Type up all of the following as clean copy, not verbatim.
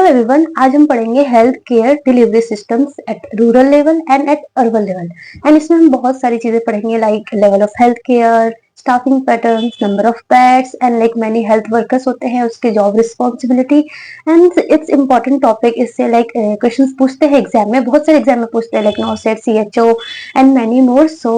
Everyone, आज हम पढ़ेंगे health care delivery systems at rural level and at urban level. And इसमें हम बहुत सारी चीजें पढ़ेंगे like level of health care, staffing patterns, number of beds and like many health workers होते हैं, उसके job responsibility. And it's important topic. इससे लाइक क्वेश्चंस पूछते हैं एग्जाम में, बहुत सारे एग्जाम में पूछते हैं लाइक नॉसेट, CHO and many more. So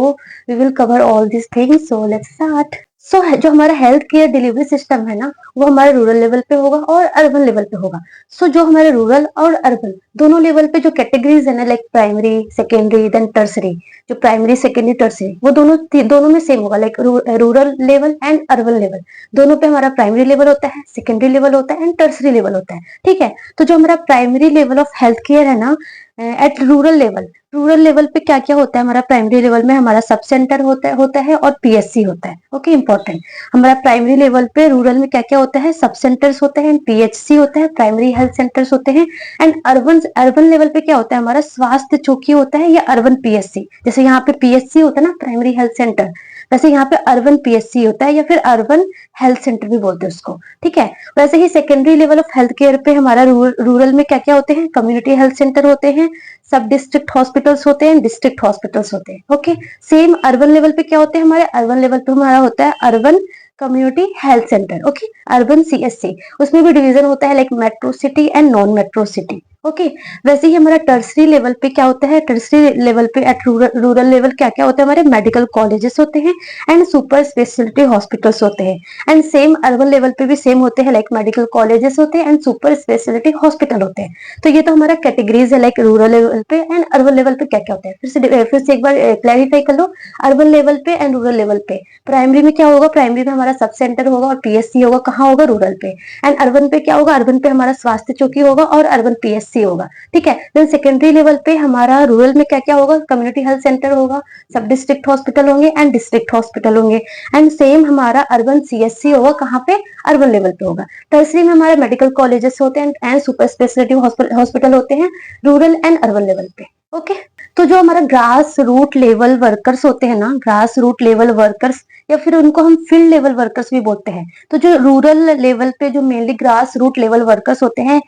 we will cover all this things. So let's start. So जो हमारा हेल्थ केयर डिलीवरी सिस्टम है ना, वो हमारे रूरल लेवल पे होगा और अर्बन लेवल पे होगा। सो जो हमारे रूरल और अर्बन दोनों लेवल पे जो कैटेगरीज है ना, like primary, secondary, then tertiary, जो प्राइमरी, सेकेंडरी, टर्सरी, वो दोनों में सेम होगा। Like rural level and urban level दोनों पे हमारा प्राइमरी लेवल होता है, सेकेंडरी लेवल होता है एंड टर्सरी लेवल होता है। ठीक है, तो जो हमारा primary level of health care है ना एट रूरल लेवल पे क्या क्या होता है? हमारा प्राइमरी लेवल में हमारा सब सेंटर होता है और पीएससी होता है। Okay, important. हमारा प्राइमरी लेवल पे रूरल में क्या क्या होता है? सब सेंटर्स होते हैं, पीएचसी होता है, प्राइमरी हेल्थ सेंटर्स होते हैं। एंड अर्बन लेवल पे क्या होता है? हमारा स्वास्थ्य चौकी होता है या अर्बन पीएचसी। जैसे यहाँ पे पीएचसी होता है ना, प्राइमरी हेल्थ सेंटर, वैसे यहाँ पे अर्बन पीएचसी होता है या फिर अर्बन हेल्थ सेंटर भी बोलते हैं उसको। ठीक है, वैसे ही secondary level of health care पे हमारा रूरल में क्या क्या होते हैं? कम्युनिटी हेल्थ सेंटर होते हैं, सब डिस्ट्रिक्ट हॉस्पिटल्स होते हैं, डिस्ट्रिक्ट हॉस्पिटल्स होते हैं। ओके, सेम अर्बन लेवल पे क्या होते हैं? हमारे अर्बन लेवल पे हमारा होता है urban community health centre. Okay, urban CSC, उसमें भी डिवीजन होता है like metro city and non metro city. Okay, वैसे ही हमारा टर्सरी लेवल पे क्या होता है? टर्सरी लेवल पे एट रूरल लेवल क्या क्या होता है? हमारे मेडिकल कॉलेजेस होते हैं एंड सुपर स्पेशलिटी हॉस्पिटल्स होते हैं। एंड सेम अर्बन लेवल पे भी सेम होते हैं, लाइक मेडिकल कॉलेजेस होते हैं एंड सुपर स्पेशलिटी हॉस्पिटल होते हैं। तो ये तो हमारा कैटेगरीज है लाइक रूरल लेवल पे एंड अर्बन लेवल पे क्या क्या होता है। फिर से एक बार क्लैरिफाई कर लो। अर्बन लेवल पे एंड रूरल लेवल पे प्राइमरी में क्या होगा? प्राइमरी में हमारा सब सेंटर होगा और पीएससी होगा। कहाँ होगा? रूरल पे। एंड अर्बन पे क्या होगा? अर्बन पे हमारा स्वास्थ्य चौकी होगा और अर्बन पीएससी होगा। ठीक है, देन सेकेंडरी लेवल पे हमारा रूरल में क्या क्या होगा? कम्युनिटी हेल्थ सेंटर होगा, सब डिस्ट्रिक्ट हॉस्पिटल होंगे एंड डिस्ट्रिक्ट हॉस्पिटल होंगे। एंड सेम हमारा अर्बन सीएससी होगा। कहाँ पे? अर्बन लेवल पे होगा। टर्सरी में हमारे मेडिकल कॉलेजेस होते हैं एंड सुपर स्पेशलिटी हॉस्पिटल होते हैं, रूरल एंड अर्बन लेवल पे। ओके, तो जो हमारा ग्रास रूट लेवल वर्कर्स होते हैं ना, ग्रास रूट लेवल वर्कर्स या फिर उनको हम फील्ड लेवल वर्कर्स भी बोलते हैं। तो जो रूरल लेवल पे जो mainly grass root level workers होते हैं,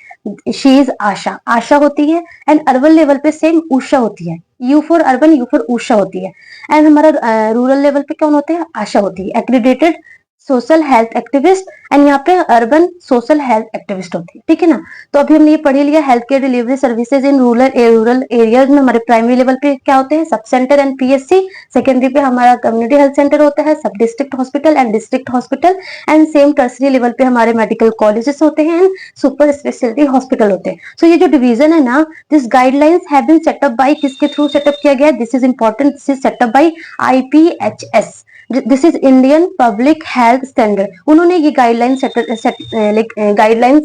शी इज आशा होती है। एंड अर्बन लेवल पे सेम उषा होती है, U for urban, U for USHA होती है। एंड हमारा रूरल लेवल पे कौन होते हैं? आशा होती है, accredited social health activist. And यहाँ पे अर्बन सोशल हेल्थ एक्टिविस्ट होती है। ठीक है ना, तो अभी हमने ये पढ़ लिया health care delivery services in rural areas में हमारे प्राइमरी लेवल पे क्या होते हैं? Sub centre and PSC. Secondary पे हमारा कम्युनिटी हेल्थ सेंटर होता है, सब district hospital and district hospital. And same tertiary level पे हमारे मेडिकल कॉलेजेस होते हैं एंड सुपर स्पेशलिटी हॉस्पिटल होते हैं। सो ये जो डिवीजन है ना, this guidelines have been set up by, किसके थ्रू सेटअप किया गया? This is important, this is set up by IPHS, this is Indian public health standard. उन्होंने ये गाइडलाइन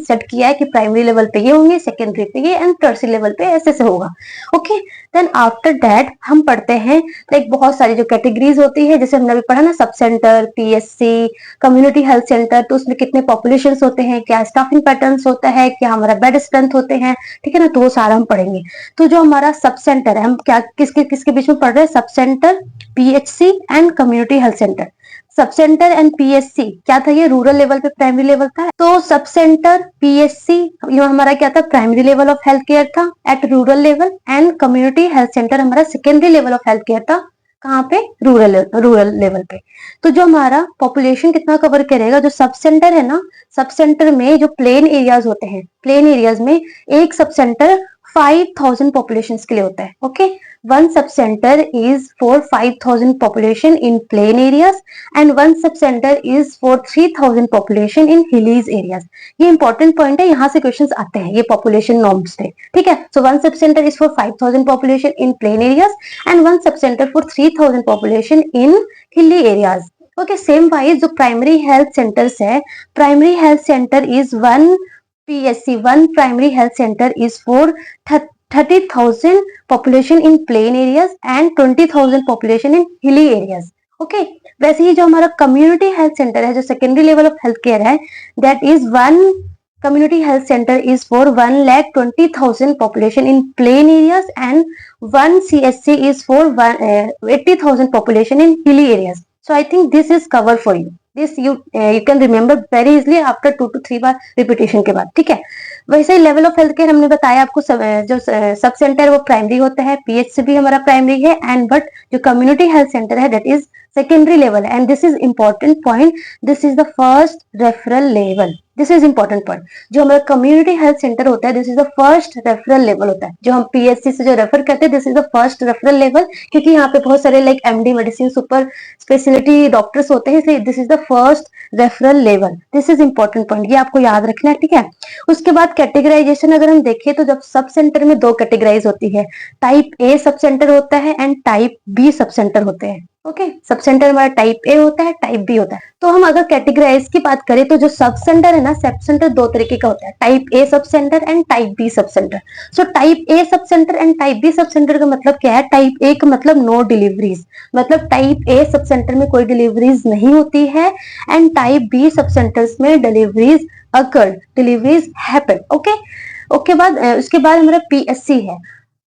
सेट किया है कि प्राइमरी लेवल पे ये होंगे, सेकेंडरी पे ये एंड टर्सरी लेवल पे ऐसे से होगा। ओके, देन आफ्टर दैट हम पढ़ते हैं लाइक बहुत सारी जो कैटेगरीज होती है, जैसे हमने अभी पढ़ा ना, sub centre, PSC, community health centre, तो उसमें कितने पॉपुलेशन होते हैं, क्या स्टाफिंग पैटर्न्स होता है, क्या हमारा बेड स्ट्रेंथ होते हैं। ठीक है ना, तो वो सारा हम पढ़ेंगे। तो जो हमारा सब सेंटर है, हम क्या किसके किसके बीच में पढ़ रहे हैं? Sub centre, PHC and community health centre. Sub centre and PSC क्या था? ये रूरल लेवल पे प्राइमरी लेवल था। तो सब सेंटर, पीएचसी, ये हमारा क्या था? Primary level of health care था at rural level. And community health centre हमारा secondary level of health care था। कहाँ पे? रूरल लेवल पे। तो जो हमारा पॉपुलेशन कितना कवर करेगा? जो सब सेंटर है ना, सब सेंटर में जो प्लेन एरियाज होते हैं, प्लेन एरियाज में एक सब सेंटर 5000 पॉपुलेशन के लिए होता है। Okay, one sub center is for 5000 population in plain areas and one sub center is for 3000 population in hillies areas। ये इंपॉर्टेंट पॉइंट है, यहाँ से क्वेश्चंस आते हैं ये पॉपुलेशन नॉर्म्स से। ठीक है, so one sub centre is for 5000 population in plain areas and one sub centre for 3000 population in hilly areas. Okay, same wise जो प्राइमरी हेल्थ सेंटर्स है, primary health centre is one PSC, one primary health center is for 30,000 population in plain areas and 20,000 population in hilly areas। Okay, वैसे ही जो हमारा community health centre है, जो secondary level of health care है, that is one community health centre is for 1,20,000 population in plain areas and one CSC is for 80,000 population in hilly areas। So I think this is cover for you। This you can remember very easily after 2 to 3 bar repetition के बाद। ठीक है, वैसे ही level of health care हमने बताया आपको, जो sub centre वो प्राइमरी होता है, पीएचसी भी हमारा प्राइमरी है, एंड बट जो कम्युनिटी हेल्थ सेंटर है that is secondary level, and this is important point, this is the first referral level, this is important point. जो हमारा कम्युनिटी हेल्थ सेंटर होता है this is the first referral level होता है, जो हम PHC से जो रेफर करते हैं this is the first referral level, क्योंकि यहाँ पे बहुत सारे like MD medicine super speciality doctors होते हैं, इसलिए this is the first referral level, this is important point, ये आपको याद रखना है, ठीक है। उसके बाद कैटेगराइजेशन अगर हम देखें तो जब सब सेंटर में दो कैटेगराइज होती है, टाइप ए सब सेंटर होता है and type B sub center होते हैं। ओके, सब सेंटर हमारा टाइप ए होता है, टाइप बी होता है। तो हम अगर कैटेगराइज की बात करें तो जो सब सेंटर है ना, सब सेंटर दो तरीके का होता है, type A sub centre and type B sub centre. So type A sub centre and type B sub centre का मतलब क्या है? टाइप ए का मतलब नो डिलीवरीज, मतलब टाइप ए सब सेंटर में कोई डिलीवरीज नहीं होती है, and type B sub centres में deliveries occur, deliveries happen. Okay, उसके बाद हमारा पीएससी है,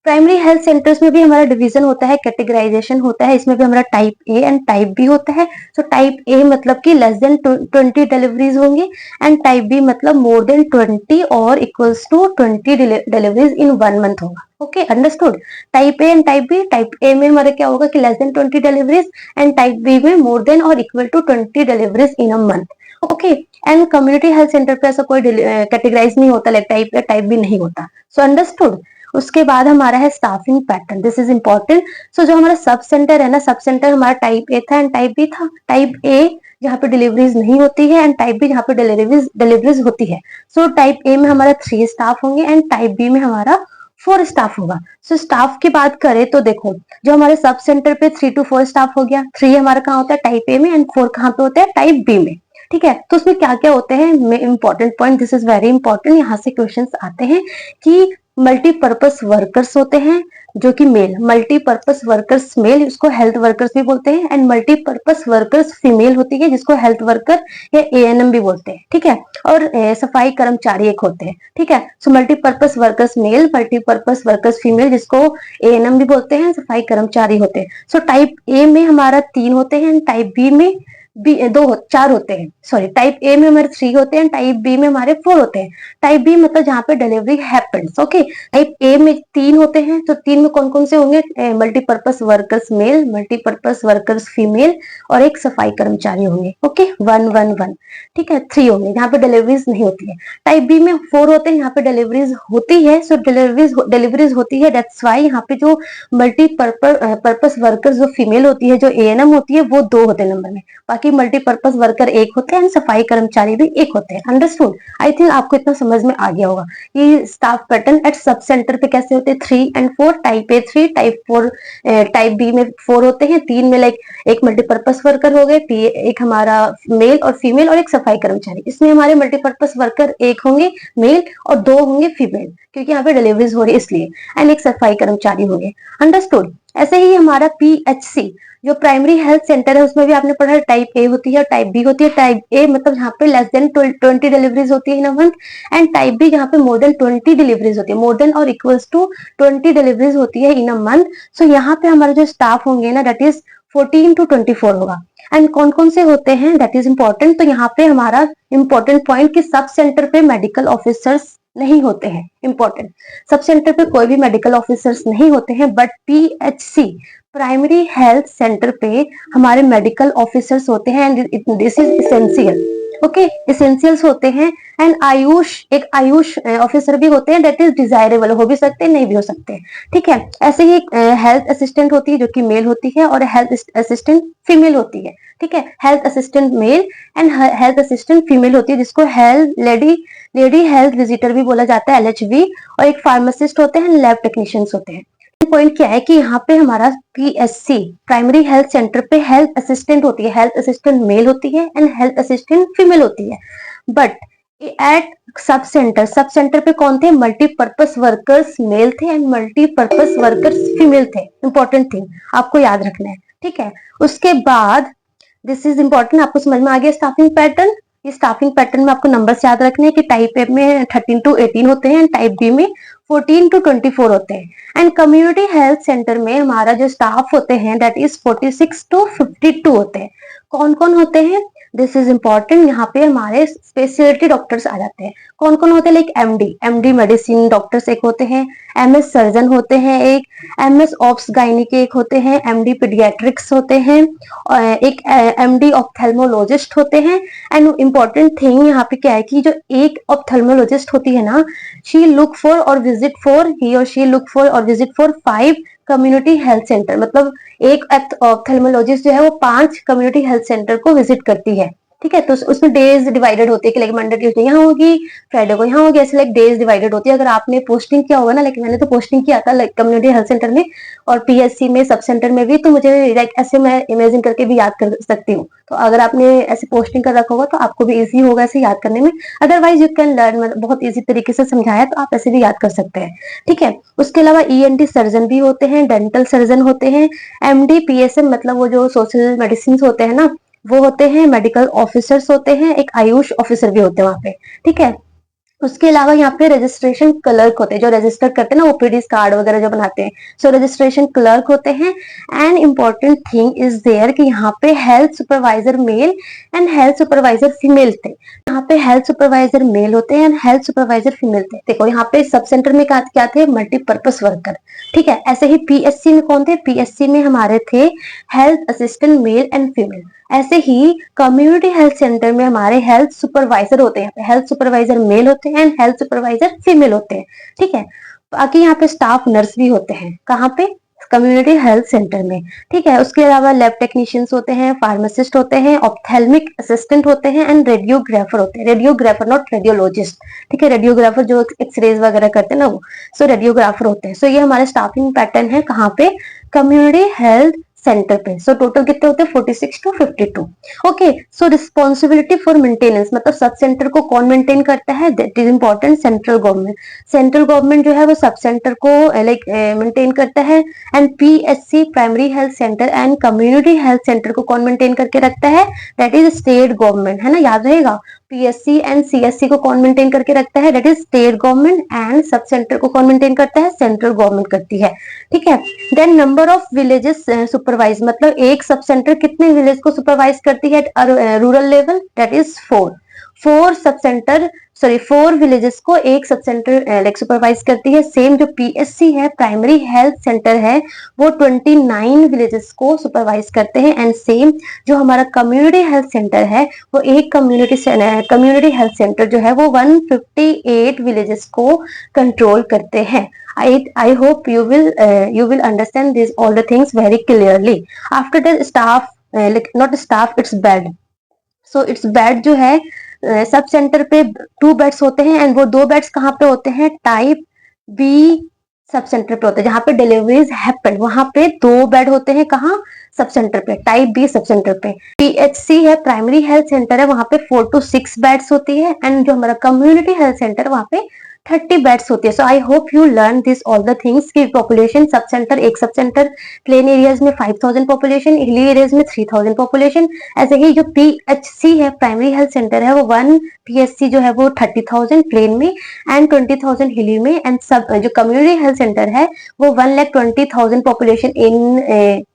प्राइमरी हेल्थ सेंटर्स में भी हमारा डिवीजन होता है, कैटेगराइजेशन होता है, इसमें भी हमारा type A and type B होता है। सो टाइप ए मतलब कि लेस देन 20 डिलीवरीज होंगी, एंड टाइप बी मतलब मोर देन 20 और equals to 20 deliveries in 1 month होगा। Okay, understood. Type A and type B, type A में हमारा क्या होगा कि less than 20 deliveries, and type B में मोर देन और equal to 20 deliveries in a month. Okay, and community health centre पे ऐसा कोई कैटेगराइज नहीं होता, like type A type B नहीं होता। So understood. उसके बाद हमारा है staffing pattern, this is important. So जो हमारा सब सेंटर है ना, सब सेंटर हमारा टाइप ए था एंड टाइप बी था। टाइप ए जहाँ पे डिलीवरीज नहीं होती है, एंड टाइप बी जहाँ पे डिलीवरीज होती है। सो टाइप ए में हमारा 3 स्टाफ होंगे एंड टाइप बी में हमारा 4 स्टाफ होगा। सो स्टाफ की बात करें तो देखो, जो हमारे सब सेंटर पे 3 to 4 स्टाफ हो गया, 3 हमारा कहाँ होता है? टाइप ए में, एंड 4 कहाँ पे होता है? टाइप बी में। ठीक है, तो उसमें क्या क्या होते हैं? Important point, this is very important, यहाँ से क्वेश्चंस आते हैं कि मल्टीपर्पस वर्कर्स होते हैं जो कि मेल, मल्टीपर्पस वर्कर्स मेल, इसको हेल्थ वर्कर्स भी बोलते हैं, एंड मल्टीपर्पस वर्कर्स फीमेल होती है जिसको हेल्थ वर्कर या एएनएम भी बोलते हैं। ठीक है, और सफाई कर्मचारी एक होते हैं। ठीक है, so multipurpose workers male, multipurpose workers female, जिसको एएनएम भी बोलते हैं, सफाई कर्मचारी होते हैं। सो टाइप ए में हमारा 3 होते हैं, टाइप बी में 4 होते हैं। सॉरी, टाइप ए में हमारे 3 होते हैं, टाइप बी में हमारे 4 होते हैं। टाइप बी मतलब जहाँ पे delivery happens. Okay, type A में 3 होते हैं, तो 3 में कौन कौन से होंगे? Multipurpose workers male, multipurpose workers female, और एक सफाई कर्मचारी होंगे। ओके, 1 1 1। ठीक है, 3 होंगे जहाँ पे डिलीवरीज नहीं होती है। टाइप बी में 4 होते हैं, यहाँ पे डिलीवरीज होती है। सो डिलीवरीज होती है, दैट्स वाई यहाँ पे जो मल्टीपर्पस वर्कर्स जो फीमेल होती है, जो एएनएम होती है, वो 2 होते हैं नंबर में, बाकी मल्टीपर्पस वर्कर एक होते हैं, सफाई कर्मचारी भी एक होते हैं। अंडरस्टूड? आई थिंक आपको इतना समझ में आ गया होगा कि staff pattern at sub centre पे कैसे होते हैं। 3 and 4, type A 3, type 4, type B में 4 होते हैं, 3 में लाइक एक मल्टीपर्पस वर्कर हो गए, एक हमारा मेल और फीमेल, और एक सफाई कर्मचारी। इसमें हमारे मल्टीपर्पस वर्कर एक होंगे मेल और 2 होंगे फीमेल, क्योंकि यहाँ पे डिलीवरीज हो रही है इसलिए, एंड एक सफाई कर्मचारी होंगे। अंडरस्टूड? ऐसे ही हमारा पीएचसी जो प्राइमरी हेल्थ सेंटर है, उसमें भी आपने पढ़ा टाइप ए होती है, टाइप बी होती है। टाइप ए मतलब जहाँ पे लेस देन 20 डिलीवरीज होती है in a month, and type B जहाँ पे मोर देन 20 डिलीवरीज होती है, मोर देन और इक्वल्स टू 20 डिलीवरीज होती है इन अ मंथ। सो यहाँ पे हमारे जो स्टाफ होंगे ना, दैट इज 14 to 24 होगा। एंड कौन कौन से होते हैं दैट इज इंपॉर्टेंट। तो यहाँ पे हमारा इंपॉर्टेंट पॉइंट कि सब सेंटर पे मेडिकल ऑफिसर्स नहीं होते हैं। इंपॉर्टेंट, सब सेंटर पे कोई भी मेडिकल ऑफिसर्स नहीं होते हैं, but PHC primary health centre पे हमारे मेडिकल ऑफिसर्स होते हैं, and this is essential. Okay, essentials होते हैं। एंड एक आयुष ऑफिसर भी होते हैं, दैट इज डिजायरेबल, हो भी सकते हैं नहीं भी हो सकते। ठीक है, ऐसे ही हेल्थ असिस्टेंट होती है जो कि मेल होती है, और हेल्थ असिस्टेंट फीमेल होती है। ठीक है, health assistant mail and health assistant female होती है, जिसको लेडी हेल्थ विजिटर भी बोला जाता है, एलएचवी, और एक फार्मासिस्ट होते हैं, लैब टेक्नीशियंस होते हैं। पॉइंट क्या है कि यहाँ पे हमारा पीएससी प्राइमरी हेल्थ सेंटर पे हेल्थ असिस्टेंट होती है, हेल्थ असिस्टेंट मेल होती है एंड हेल्थ असिस्टेंट फीमेल होती है। बट एट सब सेंटर पे कौन थे? मल्टीपर्पस वर्कर्स मेल थे एंड मल्टीपर्पस वर्कर्स फीमेल थे। इंपॉर्टेंट थिंग आपको याद रखना है। ठीक है, उसके बाद दिस इज इंपॉर्टेंट, आपको समझ में आ गया स्टाफिंग पैटर्न। ये स्टाफिंग पैटर्न में आपको नंबर्स याद रखने हैं कि टाइप ए में 13 to 18 होते हैं, टाइप बी में 14 to 24 होते हैं। एंड कम्युनिटी हेल्थ सेंटर में हमारा जो स्टाफ होते हैं दैट इज 46 to 52 होते हैं। कौन कौन होते हैं? This is important. यहाँ पे हमारे स्पेशलिटी डॉक्टर्स आ जाते हैं। कौन कौन होते हैं? लाइक एमडी मेडिसिन डॉक्टर्स एक होते हैं, एमएस सर्जन होते हैं, एक एमएस ऑप्स गायनिक एक होते हैं, एमडी पीडियाट्रिक्स होते हैं, एक एमडी ऑप्थेल्मोलॉजिस्ट होते हैं। एंड इम्पोर्टेंट थिंग यहाँ पे क्या है कि जो एक ऑप्थेल्मोलॉजिस्ट होती है ना, शी लुक फॉर और विजिट फॉर, ही और शी लुक फॉर और visit for 5 community health centre. मतलब एक ऑप्थेल्मोलॉजिस्ट जो है वो 5 कम्युनिटी हेल्थ सेंटर को विजिट करती है। ठीक है, तो उसमें डेज डिवाइडेड होते हैं कि लाइक मंडे ट्यूसडे यहाँ होगी, फ्राइडे को यहाँ होगी, ऐसे लाइक डेज डिवाइडेड होती है। अगर आपने पोस्टिंग किया होगा ना, लाइक मैंने तो पोस्टिंग किया था लाइक कम्युनिटी हेल्थ सेंटर में और पीएससी में सब सेंटर में भी, तो मुझे लाइक ऐसे मैं इमेजिन करके भी याद कर सकती हूँ। तो अगर आपने ऐसे पोस्टिंग कर रखा होगा तो आपको भी इजी होगा ऐसे याद करने में। अदरवाइज यू कैन लर्न, बहुत इजी तरीके से समझाया तो आप ऐसे भी याद कर सकते हैं। ठीक है, उसके अलावा ईएनटी सर्जन भी होते हैं, डेंटल सर्जन होते हैं, एमडी पीएसएम मतलब वो जो सोशल मेडिसिन होते हैं ना वो होते हैं, मेडिकल ऑफिसर्स होते हैं, एक आयुष ऑफिसर भी होते हैं वहां पे। ठीक है, उसके अलावा यहाँ पे रजिस्ट्रेशन क्लर्क होते हैं जो रजिस्टर करते हैं ना ओपीडी कार्ड वगैरह जो बनाते हैं, सो रजिस्ट्रेशन क्लर्क होते हैं। And important thing is there कि यहाँ पे health supervisor male and health supervisor female थे। यहाँ पे हेल्थ सुपरवाइजर मेल होते हैं एंड हेल्थ सुपरवाइजर फीमेल थे। देखो यहाँ पे सब सेंटर में क्या थे? Multipurpose worker. ठीक है, ऐसे ही पीएससी में कौन थे? पीएससी में हमारे थे health assistant mail and female. ऐसे ही कम्युनिटी हेल्थ सेंटर में हमारे हेल्थ सुपरवाइजर होते हैं, हेल्थ सुपरवाइजर मेल होते हैं एंड हेल्थ सुपरवाइजर फीमेल होते हैं। ठीक है, बाकी यहाँ पे स्टाफ नर्स भी होते हैं। कहाँ पे? कम्युनिटी हेल्थ सेंटर में। ठीक है, उसके अलावा लैब टेक्नीशियंस होते हैं, फार्मासिस्ट होते हैं, ऑप्थेल्मिक असिस्टेंट होते हैं एंड रेडियोग्राफर होते हैं। Radiographer not radiologist. ठीक है, रेडियोग्राफर जो एक्सरेज वगैरह करते हैं ना वो, सो रेडियोग्राफर होते हैं। सो ये हमारे स्टाफिंग पैटर्न है कहाँ पे? कम्युनिटी हेल्थ सेंटर पे। सो टोटल कितने होते हैं? 46 to 52। Okay, so responsibility for maintenance मतलब सब सेंटर को कौन मेंटेन करता है? That is important, central government. Central government जो है वो सब सेंटर को लाइक मेंटेन करता है। And PSC primary health centre and community health centre को कौन मेंटेन करके रखता है? दैट इज स्टेट गवर्नमेंट, है ना, याद रहेगा। पीएससी एंड सीएससी को कौन मेंटेन करके रखता है? That is state government. And सब सेंटर को कौन मेंटेन करता है? सेंट्रल गवर्नमेंट करती है। ठीक है, then number of villages supervise मतलब एक सब सेंटर कितने विलेज को सुपरवाइज करती है rural level? That is 4। 4 sub centre, sorry 4 villages को एक सब सेंटर लाइक सुपरवाइज करती है। सेम जो पीएससी है प्राइमरी हेल्थ सेंटर है वो 29 विलेजेस को सुपरवाइज करते हैं। एंड सेम जो हमारा कम्युनिटी हेल्थ सेंटर है वो एक कम्युनिटी हेल्थ सेंटर जो है वो 158 विलेजेस को कंट्रोल करते हैं। I hope you will understand this all the things very clearly. After that staff, like not staff, it's bed. So it's bed जो है सब सेंटर पे 2 बेड्स होते हैं एंड वो 2 बेड्स कहाँ पे होते हैं? टाइप बी सब सेंटर पे होते हैं जहाँ पे डिलीवरीज हैपन, वहां पे 2 बेड होते हैं। कहाँ? सब सेंटर पे, टाइप बी सब सेंटर पे। पीएचसी है प्राइमरी हेल्थ सेंटर है, वहां पे 4 to 6 बेड्स होती है। एंड जो हमारा कम्युनिटी हेल्थ सेंटर वहां पे 30 बेड्स होती है। So I hope you learn this all the things की पॉपुलेशन सब सेंटर, एक सब सेंटर प्लेन एरियाज में 5000 पॉपुलेशन, हिली एरियाज में 3000 पॉपुलेशन। ऐसे ही जो पीएचसी है प्राइमरी हेल्थ सेंटर है वो 1 पीएचसी जो है वो 30,000 प्लेन में एंड 20,000 हिली में। एंड सब जो कम्युनिटी हेल्थ सेंटर है वो 1,20,000 पॉपुलेशन इन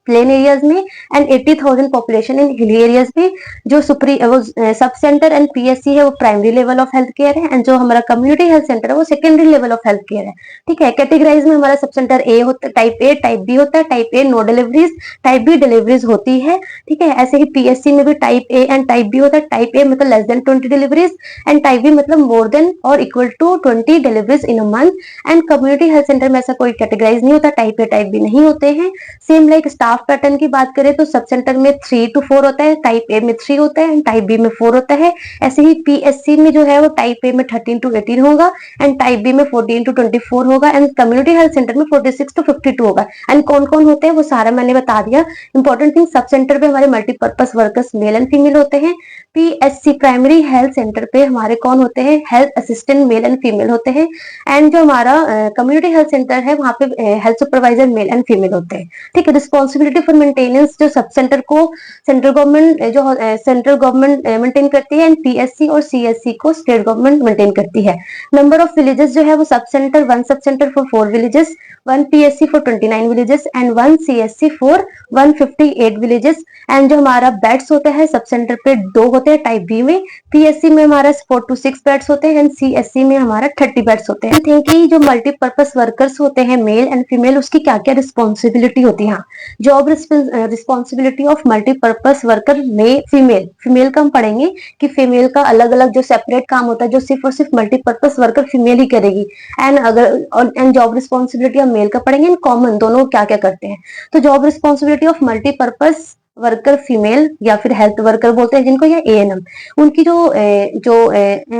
प्लेन एरियाज में and 80,000 population in hilly areas में। जो सब सेंटर एंड पीएससी है वो primary level of health care है एंड जो हमारा कम्युनिटी हेल्थ सेंटर है वो secondary level of health care है। ठीक है, कैटेगराइज में हमारा सब सेंटर ए होता है, टाइप ए, टाइप बी होता है। Type A no deliveries, type B deliveries होती है। ठीक है, ऐसे ही पीएससी में भी type A and type B होता है। टाइप ए मतलब less than 20 deliveries and type B मतलब मोर देन और equal to 20 deliveries in a month. And community health centre में ऐसा कोई कैटेगराइज नहीं होता, टाइप ए टाइप बी नहीं होते हैं। सेम लाइक स्टाफ पैटर्न की बात करें तो सब सेंटर में 3 to 4 होता है, टाइप ए में 3 होता है एंड टाइप बी में 4 होता है। ऐसे ही पीएससी में जो है वो टाइप ए में 13 to 18 होगा एंड टाइप बी में 14 to 24 होगा एंड कम्युनिटी हेल्थ सेंटर में 46 to 52 होगा। एंड कौन कौन होते हैं वो सारा मैंने बता दिया। इंपॉर्टेंट थिंग, सब सेंटर पे हमारे multipurpose workers male and female होते हैं। पीएससी प्राइमरी हेल्थ सेंटर पे हमारे कौन होते हैं? Health assistant mail and female होते हैं। एंड जो हमारा कम्युनिटी हेल्थ सेंटर है वहां पे health supervisor male and female होते हैं। ठीक है, रिस्पॉन्सिबिलिटी रिस्पॉन्सिबिलिटी फॉर मेंटेनेंस जो सब सेंटर को सेंट्रल गवर्नमेंट मेंटेन करती है, एंड पीएससी और सीएससी को स्टेट गवर्नमेंट मेंटेन करती है। नंबर ऑफ विलेजेस जो है वो sub centre, 1 sub centre for 4 villages, 1 PSC for 29 villages and 1 CSC for 158 villages. And जो हमारा बेड्स होता है सब सेंटर पे 2 होते हैं टाइप बी में, पीएससी में हमारा 4 to 6 बेड्स होते हैं एंड सीएससी में हमारा 30 बेड्स होते हैं। थिंक कि जो मल्टीपर्पज वर्कर्स होते हैं मेल एंड फीमेल, उसकी क्या क्या रिस्पॉन्सिबिलिटी होती है। Job responsibility of multipurpose worker में फीमेल का हम पढ़ेंगे कि फीमेल का अलग अलग जो सेपरेट काम होता है जो सिर्फ और सिर्फ मल्टीपर्पज वर्कर फीमेल ही करेगी। एंड जॉब रिस्पॉन्सिबिलिटी हम मेल का पढ़ेंगे, एंड कॉमन दोनों क्या क्या करते हैं। तो job responsibility of multipurpose worker female या फिर हेल्थ वर्कर बोलते हैं जिनको, या एएनएम, उनकी जो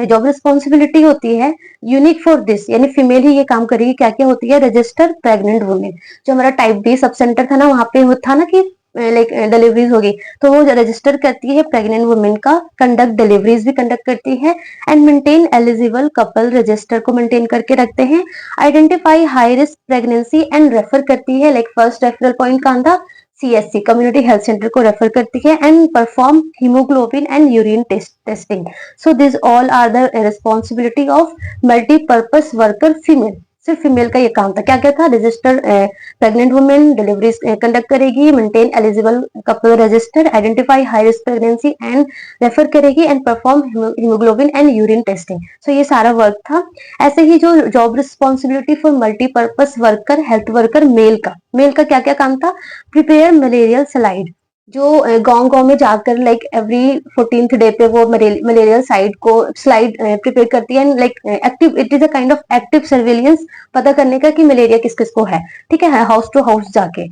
जॉब रिस्पॉन्सिबिलिटी होती है यूनिक फॉर दिस, यानी फीमेल ही ये काम करेगी। क्या क्या होती है, रजिस्टर प्रेग्नेंट वुमेन। जो हमारा टाइप बी सब सेंटर था ना, वहां पे वो था ना कि लाइक डिलीवरीज होगी, तो वो रजिस्टर करती है प्रेग्नेंट वुमेन का, कंडक्ट डिलीवरीज भी कंडक्ट करती है, and maintain eligible couple, register को मेंटेन करके रखते हैं। Identify high risk pregnancy and refer करती है, लाइक फर्स्ट रेफरल पॉइंट कौन था, सीएससी कम्युनिटी हेल्थ सेंटर को रेफर करती है, and perform haemoglobin and urine testing. So this all are the responsibility of multipurpose worker female. सिर्फ female का ये काम था। क्या क्या था, register pregnant women delivery conduct करेगी, maintain eligible couple register, identify high risk pregnancy and refer करेगी, and perform haemoglobin and urine testing. So ये सारा वर्क था। ऐसे ही जो job responsibility for multipurpose worker health worker male का क्या क्या काम था, प्रिपेयर मलेरियल स्लाइड, जो गांव गांव में जाकर लाइक एवरी 14th डे पे वो मलेरियल साइड को स्लाइड प्रिपेयर करती है, like active, it is a kind of active surveillance, पता करने का कि मलेरिया किस किस को है, ठीक है, हाउस टू हाउस जाके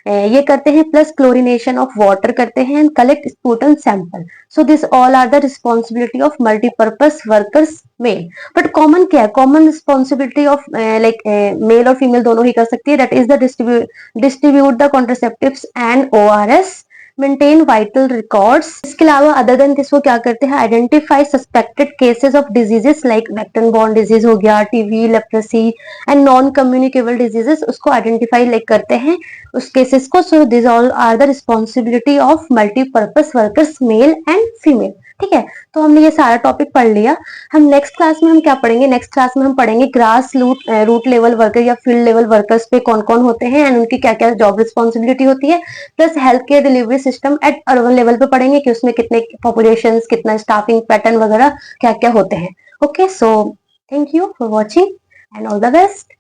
ये करते हैं। प्लस क्लोरिनेशन ऑफ वाटर करते हैं, and collect sputum sample. So this all are the responsibility of multipurpose workers male. But common क्या है, common responsibility of like male और फीमेल दोनों ही कर सकती है, that is the distribute the contraceptives and ORS, maintain vital records. इसके अलावा अदर देन दिस वो क्या करते हैं, identify suspected cases of diseases like vector borne disease हो गया, TB, leprosy and non communicable diseases, उसको आइडेंटिफाई लाइक करते हैं उस केसेस को। So this all are the responsibility of multipurpose workers male and female. ठीक है, तो हमने ये सारा टॉपिक पढ़ लिया। हम नेक्स्ट क्लास में हम क्या पढ़ेंगे, नेक्स्ट क्लास में हम पढ़ेंगे ग्रास रूट लेवल वर्कर या फील्ड लेवल वर्कर्स पे कौन कौन होते हैं एंड उनकी क्या क्या जॉब रिस्पॉन्सिबिलिटी होती है। Plus health care delivery system eight urban level पे पढ़ेंगे कि उसमें कितने पॉपुलेशन, कितना स्टाफिंग पैटर्न वगैरह क्या क्या होते हैं। Okay, so thank you for watching and all the best.